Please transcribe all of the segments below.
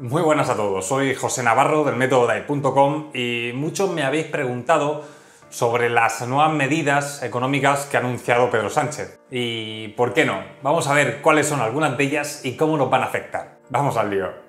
Muy buenas a todos, soy José Navarro del método.dai.com y muchos me habéis preguntado sobre las nuevas medidas económicas que ha anunciado Pedro Sánchez. ¿Y por qué no? Vamos a ver cuáles son algunas de ellas y cómo nos van a afectar. Vamos al lío.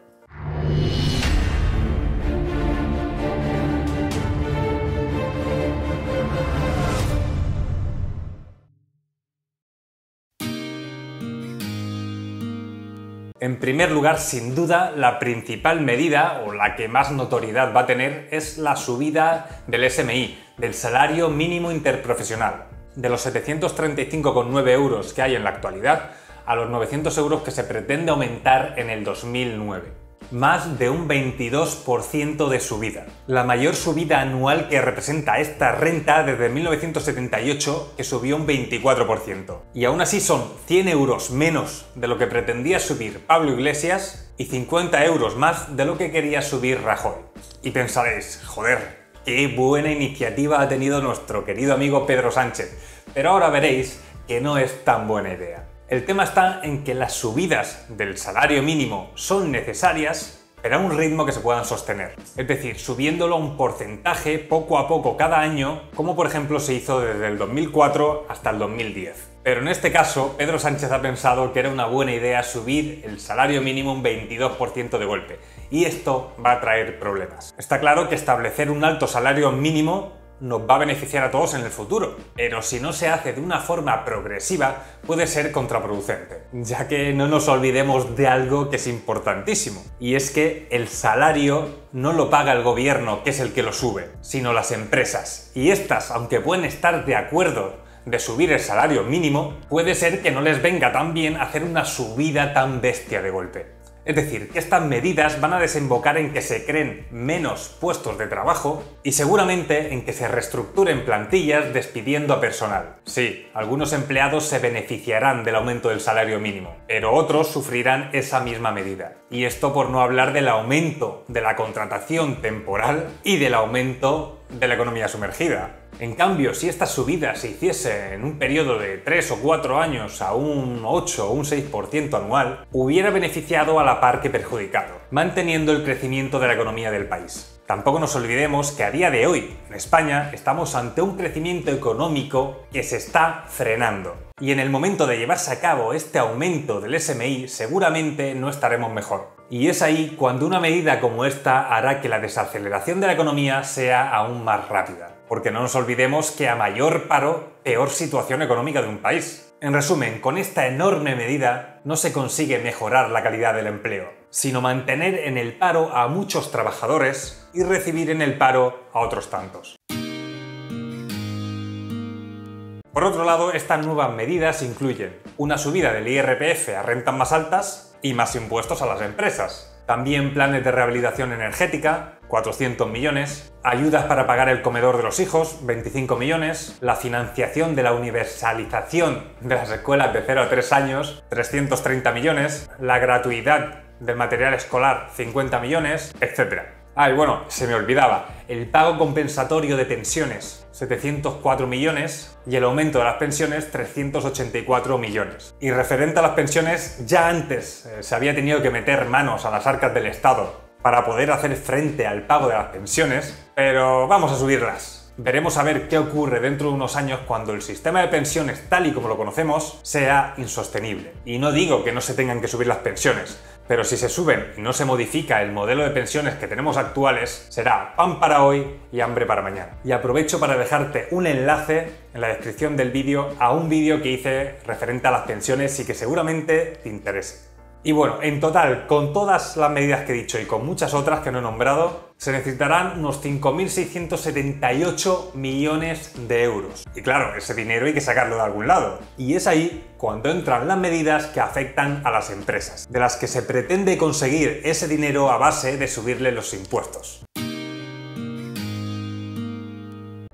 En primer lugar, sin duda, la principal medida, o la que más notoriedad va a tener, es la subida del SMI, del salario mínimo interprofesional, de los 735,9 euros que hay en la actualidad a los 900 euros que se pretende aumentar en el 2009. Más de un 22% de subida. La mayor subida anual que representa esta renta desde 1978, que subió un 24%. Y aún así son 100 euros menos de lo que pretendía subir Pablo Iglesias y 50 euros más de lo que quería subir Rajoy. Y pensaréis, joder, qué buena iniciativa ha tenido nuestro querido amigo Pedro Sánchez. Pero ahora veréis que no es tan buena idea. El tema está en que las subidas del salario mínimo son necesarias, pero a un ritmo que se puedan sostener. Es decir, subiéndolo a un porcentaje poco a poco cada año, como por ejemplo se hizo desde el 2004 hasta el 2010. Pero en este caso, Pedro Sánchez ha pensado que era una buena idea subir el salario mínimo un 22% de golpe. Y esto va a traer problemas. Está claro que establecer un alto salario mínimo nos va a beneficiar a todos en el futuro, pero si no se hace de una forma progresiva puede ser contraproducente, ya que no nos olvidemos de algo que es importantísimo, y es que el salario no lo paga el gobierno, que es el que lo sube, sino las empresas, y estas, aunque pueden estar de acuerdo de subir el salario mínimo, puede ser que no les venga tan bien hacer una subida tan bestia de golpe. Es decir, que estas medidas van a desembocar en que se creen menos puestos de trabajo y seguramente en que se reestructuren plantillas despidiendo a personal. Sí, algunos empleados se beneficiarán del aumento del salario mínimo, pero otros sufrirán esa misma medida. Y esto por no hablar del aumento de la contratación temporal y del aumento de la economía sumergida. En cambio, si esta subida se hiciese en un periodo de 3 o 4 años a un 8 o un 6% anual, hubiera beneficiado a la par que perjudicado, manteniendo el crecimiento de la economía del país. Tampoco nos olvidemos que a día de hoy, en España, estamos ante un crecimiento económico que se está frenando. Y en el momento de llevarse a cabo este aumento del SMI, seguramente no estaremos mejor. Y es ahí cuando una medida como esta hará que la desaceleración de la economía sea aún más rápida. Porque no nos olvidemos que a mayor paro, peor situación económica de un país. En resumen, con esta enorme medida no se consigue mejorar la calidad del empleo, sino mantener en el paro a muchos trabajadores y recibir en el paro a otros tantos. Por otro lado, estas nuevas medidas incluyen una subida del IRPF a rentas más altas y más impuestos a las empresas. También planes de rehabilitación energética, 400 millones, ayudas para pagar el comedor de los hijos, 25 millones, la financiación de la universalización de las escuelas de 0 a 3 años, 330 millones, la gratuidad del material escolar, 50 millones, etc. Ah, y bueno, se me olvidaba, el pago compensatorio de pensiones, 704 millones, y el aumento de las pensiones, 384 millones. Y referente a las pensiones, ya antes se había tenido que meter manos a las arcas del Estado para poder hacer frente al pago de las pensiones, pero vamos a subirlas. Veremos a ver qué ocurre dentro de unos años cuando el sistema de pensiones tal y como lo conocemos sea insostenible. Y no digo que no se tengan que subir las pensiones, pero si se suben y no se modifica el modelo de pensiones que tenemos actuales, será pan para hoy y hambre para mañana. Y aprovecho para dejarte un enlace en la descripción del vídeo a un vídeo que hice referente a las pensiones y que seguramente te interese. Y bueno, en total, con todas las medidas que he dicho y con muchas otras que no he nombrado, se necesitarán unos 5.678 millones de euros. Y claro, ese dinero hay que sacarlo de algún lado. Y es ahí cuando entran las medidas que afectan a las empresas, de las que se pretende conseguir ese dinero a base de subirle los impuestos.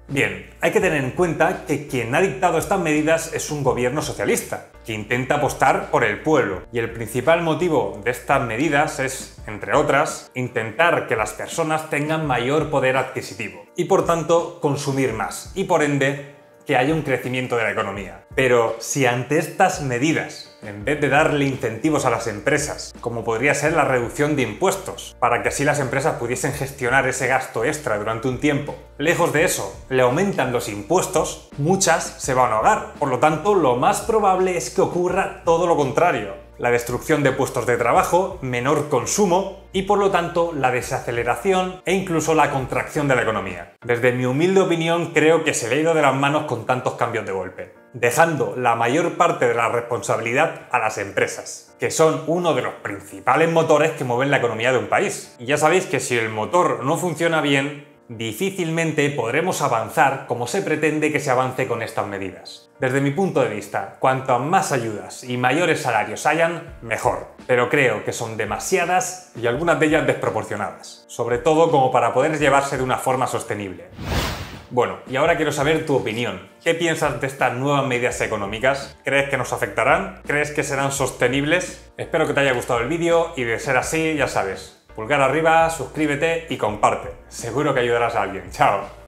Bien, hay que tener en cuenta que quien ha dictado estas medidas es un gobierno socialista, que intenta apostar por el pueblo. Y el principal motivo de estas medidas es, entre otras, intentar que las personas tengan mayor poder adquisitivo y por tanto consumir más y por ende que haya un crecimiento de la economía. Pero si ante estas medidas, en vez de darle incentivos a las empresas, como podría ser la reducción de impuestos, para que así las empresas pudiesen gestionar ese gasto extra durante un tiempo, lejos de eso, le aumentan los impuestos, muchas se van a ahogar. Por lo tanto, lo más probable es que ocurra todo lo contrario. La destrucción de puestos de trabajo, menor consumo y por lo tanto la desaceleración e incluso la contracción de la economía. Desde mi humilde opinión creo que se le ha ido de las manos con tantos cambios de golpe, dejando la mayor parte de la responsabilidad a las empresas, que son uno de los principales motores que mueven la economía de un país. Y ya sabéis que si el motor no funciona bien, difícilmente podremos avanzar como se pretende que se avance con estas medidas. Desde mi punto de vista, cuantas más ayudas y mayores salarios hayan, mejor. Pero creo que son demasiadas y algunas de ellas desproporcionadas, sobre todo como para poder llevarse de una forma sostenible. Bueno, y ahora quiero saber tu opinión. ¿Qué piensas de estas nuevas medidas económicas? ¿Crees que nos afectarán? ¿Crees que serán sostenibles? Espero que te haya gustado el vídeo y de ser así, ya sabes, pulgar arriba, suscríbete y comparte. Seguro que ayudarás a alguien. ¡Chao!